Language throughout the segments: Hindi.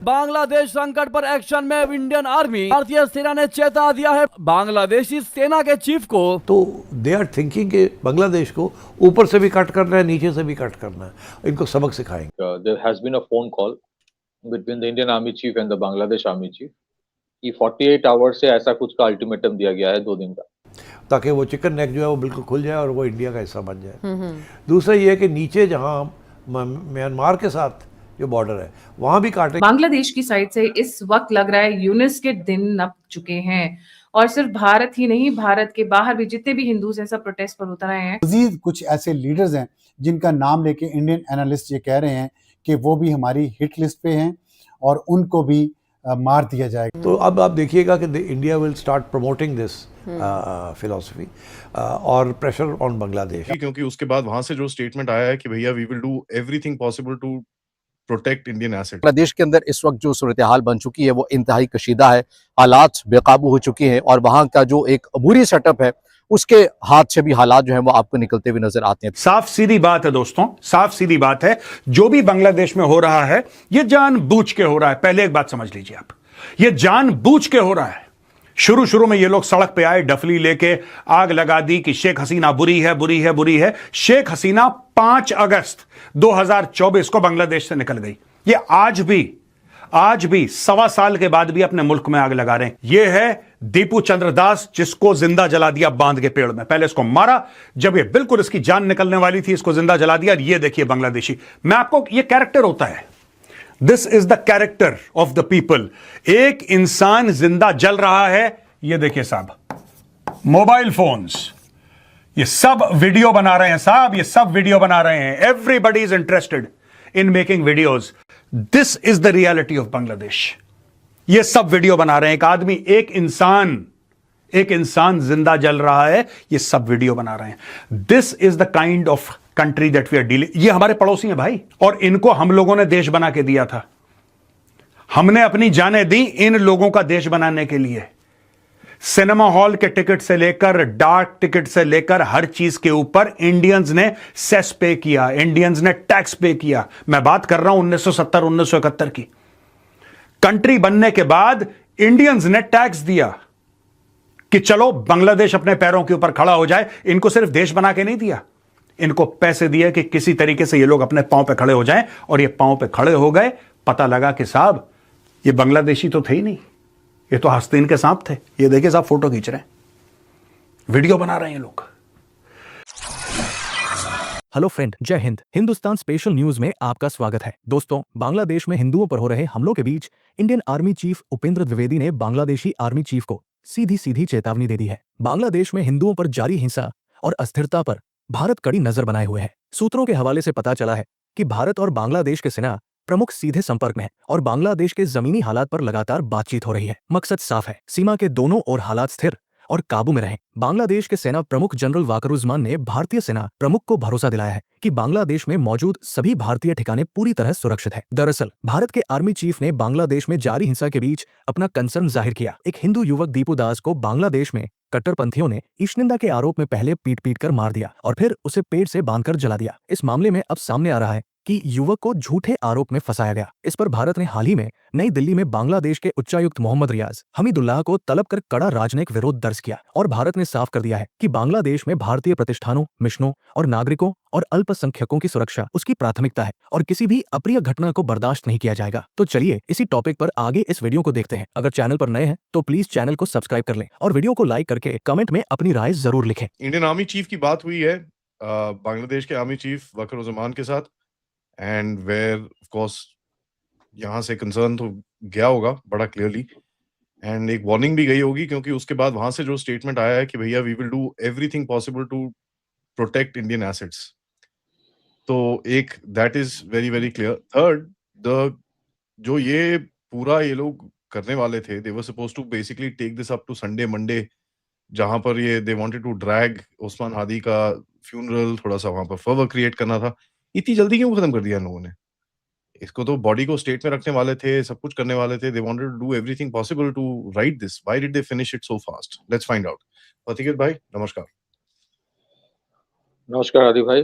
बांग्लादेश संकट पर एक्शन में इंडियन आर्मी, भारतीय सेना ने चेता दिया है बांग्लादेशी सेना के चीफ को। तो दे आर थिंकिंग कि बांग्लादेश को ऊपर से भी कट करना है, नीचे से भी कट करना है, इनको सबक सिखाएंगे। There has been a phone call between the Indian Army Chief and the Bangladesh Army Chief कि 48 आवर्स से ऐसा कुछ का अल्टीमेटम दिया गया है 2 दिन का, ताकि वो चिकन नेक जो है वो बिल्कुल खुल जाए और वो इंडिया का हिस्सा बन जाए। दूसरा ये है कि नीचे जहाँ म्यांमार के साथ जो बॉर्डर है वहाँ भी काटे। बांग्लादेश की साइड से इस वक्त लग रहा है यूनिस के दिन नप चुके हैं और सिर्फ भारत ही नहीं, भारत के बाहर भी जितने भी हिंदूज हैं सब प्रोटेस्ट पर उतर आए हैं। मजीद कुछ ऐसे लीडर्स हैं जिनका नाम लेके इंडियन एनालिस्ट ये कह रहे हैं कि वो भी हमारी हिट लिस्ट पे हैं और उनको भी मार दिया जाएगा। तो अब आप देखिएगा कि India will start promoting this philosophy और प्रेशर ऑन बांग्लादेश, क्योंकि उसके बाद वहां से जो स्टेटमेंट आया है कि भैया we will do everything possible to protect Indian asset. Bangladesh के अंदर इस वक्त जो सूरत हाल बन चुकी है वो इंतहाई कशीदा है, हालात बेकाबू हो चुके हैं और वहां का जो एक अबूरी सेटअप है उसके हाथ से भी हालात जो है वो आपको निकलते हुए नजर आते हैं। साफ सीधी बात है दोस्तों, साफ सीधी बात है, जो भी बांग्लादेश में हो रहा है ये जानबूझ के हो रहा है। पहले एक बात समझ लीजिए आप, ये जानबूझ के हो रहा है। शुरू में ये लोग सड़क पे आए, डफली लेके आग लगा दी कि शेख हसीना बुरी है, बुरी है, बुरी है। शेख हसीना 5 अगस्त 2024 को बांग्लादेश से निकल गई। ये आज भी 1.25 साल के बाद भी अपने मुल्क में आग लगा रहे हैं। ये है दीपू चंद्र दास, जिसको जिंदा जला दिया बांध के पेड़ में। पहले इसको मारा, जब ये बिल्कुल इसकी जान निकलने वाली थी इसको जिंदा जला दिया। ये देखिए बांग्लादेशी, मैं आपको, ये कैरेक्टर होता है, this is the character of the people. एक इंसान जिंदा जल रहा है, ये देखिए साहब, मोबाइल फोन्स, ये सब वीडियो बना रहे हैं साहब, ये सब वीडियो बना रहे हैं। Everybody is interested in making videos. This is the reality of Bangladesh. ये सब वीडियो बना रहे हैं, एक आदमी, एक इंसान जिंदा जल रहा है, ये सब वीडियो बना रहे हैं। This is the kind of country that we are dealing. ये हमारे पड़ोसी हैं भाई, और इनको हम लोगों ने देश बना के दिया था। हमने अपनी जानें दी इन लोगों का देश बनाने के लिए। सिनेमा हॉल के टिकट से लेकर, डाक टिकट से लेकर, हर चीज के ऊपर इंडियंस ने सेस पे किया, इंडियंस ने टैक्स पे किया। मैं बात कर रहा हूं 1970 1971 की। कंट्री बनने के बाद इंडियंस ने टैक्स दिया कि चलो बांग्लादेश अपने पैरों के ऊपर खड़ा हो जाए। इनको सिर्फ देश बना के नहीं दिया, इनको पैसे दिए कि किसी तरीके से ये लोग अपने पांव पे खड़े हो जाएं, और ये पांव पे खड़े हो गए। पता लगा कि साहब ये बांग्लादेशी तो थे ही नहीं, ये तो आस्तीन के सांप थे। ये देखिए साहब, फोटो खींच रहे हैं, वीडियो बना रहे हैं लोग। हेलो फ्रेंड, जय हिंद। हिंदुस्तान स्पेशल न्यूज में आपका स्वागत है। दोस्तों, बांग्लादेश में हिंदुओं पर हो रहे हमलों के बीच Indian army chief Upendra Dwivedi ने बांग्लादेशी आर्मी चीफ को सीधी चेतावनी दे दी है। बांग्लादेश में हिंदुओं पर जारी हिंसा और अस्थिरता पर भारत कड़ी नजर बनाए हुए है। सूत्रों के हवाले से पता चला है कि भारत और बांग्लादेश के सेना प्रमुख सीधे संपर्क में है और बांग्लादेश के जमीनी हालात पर लगातार बातचीत हो रही है। मकसद साफ है, सीमा के दोनों ओर हालात स्थिर और काबू में रहें। बांग्लादेश के सेना प्रमुख जनरल वाकरुज्मान ने भारतीय सेना प्रमुख को भरोसा दिलाया है कि बांग्लादेश में मौजूद सभी भारतीय ठिकाने पूरी तरह सुरक्षित है। दरअसल भारत के आर्मी चीफ ने बांग्लादेश में जारी हिंसा के बीच अपना कंसर्न जाहिर किया। एक हिंदू युवक दीपू दास को बांग्लादेश में कट्टरपंथियों ने ईशनिंदा के आरोप में पहले पीट कर मार दिया और फिर उसे पेड़ से बांधकर जला दिया। इस मामले में अब सामने आ रहा है कि युवक को झूठे आरोप में फंसाया गया। इस पर भारत ने हाल ही में नई दिल्ली में बांग्लादेश के उच्चायुक्त मोहम्मद रियाज हमीदुल्लाह को तलब कर कड़ा राजनयिक विरोध दर्ज किया और भारत ने साफ कर दिया है कि बांग्लादेश में भारतीय प्रतिष्ठानों, मिशनों और नागरिकों और अल्पसंख्यकों की सुरक्षा उसकी प्राथमिकता है और किसी भी अप्रिय घटना को बर्दाश्त नहीं किया जाएगा। तो चलिए इसी टॉपिक पर आगे इस वीडियो को देखते हैं। अगर चैनल पर नए हैं तो प्लीज चैनल को सब्सक्राइब कर लें और वीडियो को लाइक करके कमेंट में अपनी राय जरूर लिखें। इंडियन आर्मी चीफ की बात हुई है बांग्लादेश के आर्मी चीफ वकरुज्मान के साथ, एंड वेयर ऑफ कोर्स यहाँ से कंसर्न तो गया होगा बड़ा क्लियरली, एंड एक वार्निंग भी गई होगी, क्योंकि उसके बाद वहां से जो स्टेटमेंट आया है कि भैया we will do everything possible to protect Indian assets. तो एक that is very very clear. Third, the जो ये पूरा ये लोग करने वाले थे, they were supposed to basically take this up to Sunday Monday, जहां पर ये they wanted to drag Usman Hadi का फ्यूनरल, थोड़ा सा वहां पर फर्वर क्रिएट करना था। इतनी जल्दी क्यों खत्म कर दिया इन लोगों ने इसको? तो बॉडी को स्टेट में रखने वाले थे, सब कुछ करने वाले थे। They wanted to do everything possible to right this. Why did they finish it so fast? Let's find out. Pathiket भाई नमस्कार। नमस्कार आदि भाई।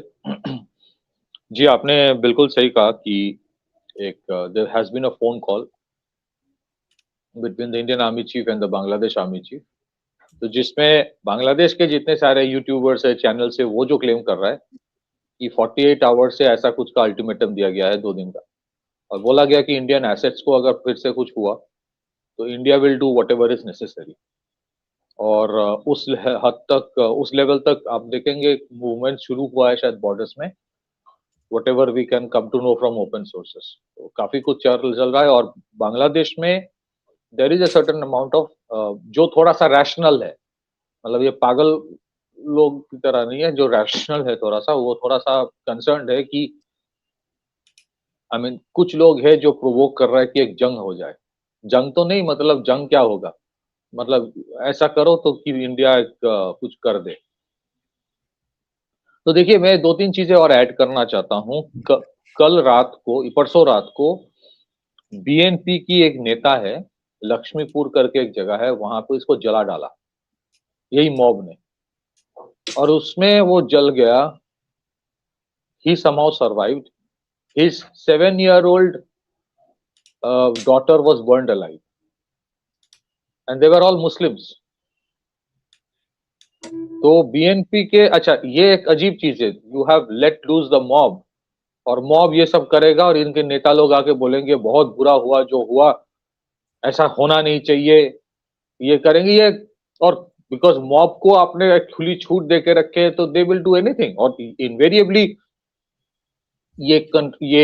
जी, आपने बिल्कुल सही कहा कि एक there has been a phone call between the Indian Army Chief and the Bangladesh Army Chief. तो जिसमें बांग्लादेश के जितने सारे यूट्यूबर्स है, चैनल्स है, वो जो क्लेम कर रहा है कि 48 आवर्स से ऐसा कुछ का अल्टीमेटम दिया गया है 2 दिन का, और बोला गया कि इंडियन एसेट्स को अगर फिर से कुछ हुआ तो India will do whatever is necessary. और उस हद तक, उस लेवल तक आप देखेंगे मूवमेंट शुरू हुआ है शायद बॉर्डर्स में, whatever we can come to know from open sources. तो काफी कुछ चल रहा है। और बांग्लादेश में there is a certain amount of जो थोड़ा सा रैशनल है, मतलब ये पागल लोग की तरह नहीं है, जो रैशनल है थोड़ा सा, वो थोड़ा सा कंसर्न्ड है कि आई मीन कुछ लोग हैं जो प्रोवोक कर रहा है कि एक जंग हो जाए। जंग तो नहीं, मतलब जंग क्या होगा, मतलब ऐसा करो तो कि इंडिया एक कुछ कर दे। तो देखिए, मैं 2-3 चीजें और ऐड करना चाहता हूँ। कल रात को, परसों रात को बीएनपी की एक नेता है, लक्ष्मीपुर करके एक जगह है, वहां पे इसको जला डाला यही मॉब ने, और उसमें वो जल गया। ही somehow survived. His 7-year-old daughter was burned alive, and they were all Muslims. तो बीएनपी के, अच्छा ये एक अजीब चीज है, you have let lose the mob, और मॉब ये सब करेगा और इनके नेता लोग आके बोलेंगे बहुत बुरा हुआ जो हुआ, ऐसा होना नहीं चाहिए, ये करेंगे ये। और बिकॉज मॉब को आपने खुली छूट दे के रखे तो दे विल डू एनीथिंग, और इनवेरिएबली ये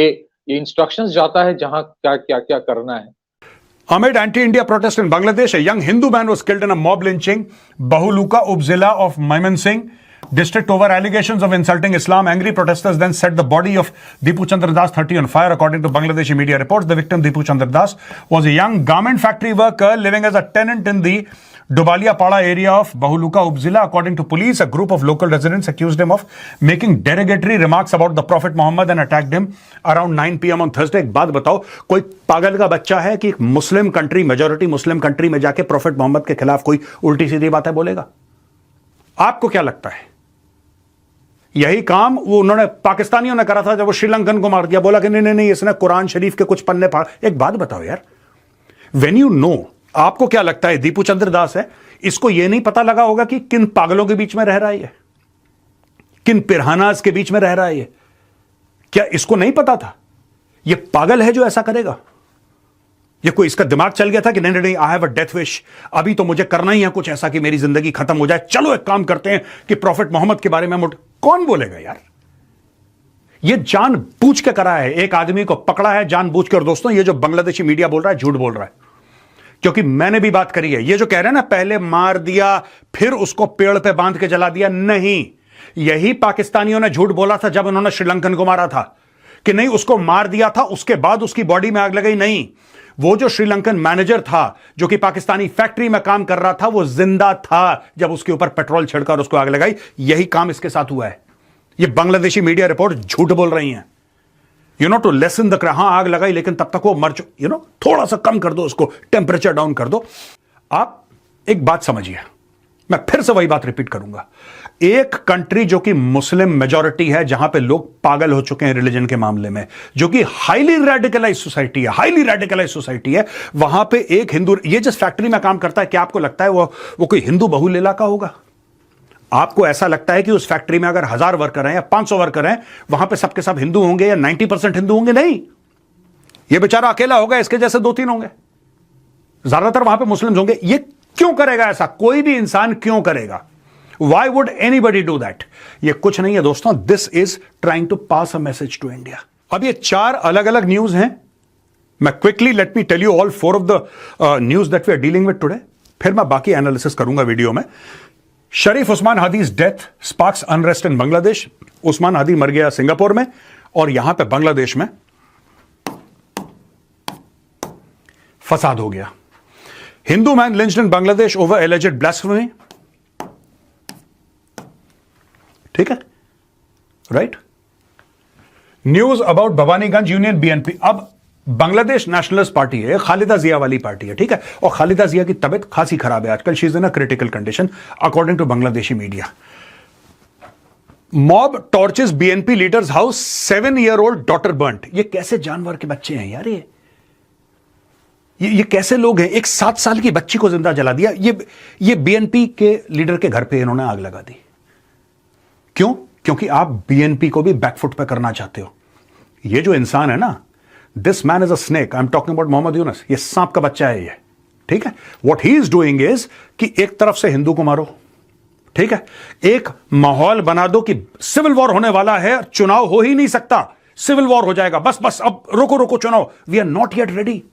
इंस्ट्रक्शंस जाता है जहां क्या करना है। Amid anti-India protest in Bangladesh, a young Hindu man was killed in a mob lynching. Bahuluka Upzila of Mymensingh district over allegations of insulting Islam. Angry protesters then set the body of Deepu Chandra Das, 30, on fire. According to Bangladeshi media reports, the victim Deepu Chandra Das was a young garment factory worker living as a tenant in the Dubalia Pada area of Bahuluka Upzila. According to police, a group of local residents accused him of making derogatory remarks about the Prophet Muhammad and attacked him around 9 PM on Thursday. एक बात बताओ, कोई पागल का बच्चा है कि Muslim country, majority Muslim country में जाके प्रॉफिट मोहम्मद के खिलाफ कोई उल्टी सीधी बातें बोलेगा? आपको क्या लगता है? यही काम वो उन्होंने पाकिस्तानियों ने करा था जब वो श्रीलंकन को मार दिया, बोला कि नहीं इसने कुरान शरीफ के कुछ पन्ने फाड़। एक बात बताओ यार, व्हेन यू नो, आपको क्या लगता है दीपू चंद्र दास है, इसको यह नहीं पता लगा होगा कि किन पागलों के बीच में रह रहा है, किन पिरहानास के बीच में रह रहा है? क्या इसको नहीं पता था? यह पागल है जो ऐसा करेगा? ये कोई इसका दिमाग चल गया था कि नहीं I have a death wish, अभी तो मुझे करना ही है कुछ ऐसा कि मेरी जिंदगी खत्म हो जाए, चलो एक काम करते हैं कि प्रॉफिट मोहम्मद के बारे में कौन बोलेगा यार? ये जानबूझ के करा है, एक आदमी को पकड़ा है जानबूझ के। और दोस्तों, ये जो बांग्लादेशी मीडिया बोल रहा है, झूठ बोल रहा है, क्योंकि मैंने भी बात करी है। ये जो कह रहे हैं ना, पहले मार दिया फिर उसको पेड़ पे बांध के जला दिया, नहीं, यही पाकिस्तानियों ने झूठ बोला था जब उन्होंने श्रीलंकन को मारा था कि नहीं उसको मार दिया था, उसके बाद उसकी बॉडी में आग लगाई। नहीं, वो जो श्रीलंकन मैनेजर था जो कि पाकिस्तानी फैक्ट्री में काम कर रहा था, वो जिंदा था जब उसके ऊपर पेट्रोल छिड़कर उसको आग लगाई। यही काम इसके साथ हुआ है। ये बांग्लादेशी मीडिया रिपोर्ट झूठ बोल रही हैं, टू लेसन द हाँ आग लगाई लेकिन तब तक वो मर थोड़ा सा कम कर दो, उसको टेम्परेचर डाउन कर दो। आप एक बात समझिए, मैं फिर से वही बात रिपीट करूंगा, एक कंट्री जो कि मुस्लिम मेजॉरिटी है, जहां पे लोग पागल हो चुके हैं रिलीजन के मामले में, जो कि हाईली रेडिकलाइज सोसाइटी है, वहां पे एक हिंदू, ये जिस फैक्ट्री में काम करता है, क्या आपको लगता है वो कोई हिंदू बहुल इलाका होगा? आपको ऐसा लगता है कि उस फैक्ट्री में अगर 1000 वर्कर हैं या 500 वर्कर हैं, वहां पे सबके सब हिंदू होंगे या 90% हिंदू होंगे? नहीं, ये बेचारा अकेला होगा, इसके जैसे 2-3 होंगे, ज्यादातर वहां पे मुस्लिम होंगे। ये क्यों करेगा ऐसा? कोई भी इंसान क्यों करेगा? Why would anybody do that? ये कुछ नहीं है दोस्तों, this is trying to pass a message to India. अब ये 4 अलग अलग न्यूज हैं, मैं quickly let me tell you all 4 of the news that we are dealing with today, फिर मैं बाकी एनालिसिस करूंगा वीडियो में। Sharif Usman Hadi's death sparks unrest in Bangladesh. Usman Hadi मर गया सिंगापुर में, और यहां पे बांग्लादेश में फसाद हो गया। Hindu man lynched in Bangladesh over alleged blasphemy. ठीक है, right. News about Bhawaniganj union BNP. अब बांग्लादेश नेशनलिस्ट पार्टी है, खालिदा जिया वाली पार्टी है, ठीक है, और खालिदा जिया की तबीयत खासी खराब है आजकल, she is in a critical condition according to Bangladeshi media. Mob torches BNP leaders house, 7-year-old daughter burnt. ये कैसे जानवर के बच्चे हैं यार? ये कैसे लोग हैं? एक 7 साल की बच्ची को जिंदा जला दिया। ये बीएनपी के लीडर के घर पे इन्होंने आग लगा दी। क्यों? क्योंकि आप बीएनपी को भी बैकफुट पे करना चाहते हो। ये जो इंसान है ना, this man is a snake. I am talking about Mohammad Yunus. ये सांप का बच्चा है ये, ठीक है। What he is doing is कि एक तरफ से हिंदू को मारो, ठीक है, एक माहौल बना दो कि सिविल वॉर होने वाला है, चुनाव हो ही नहीं सकता, सिविल वॉर हो जाएगा, बस अब रोको चुनाव। We are not yet ready.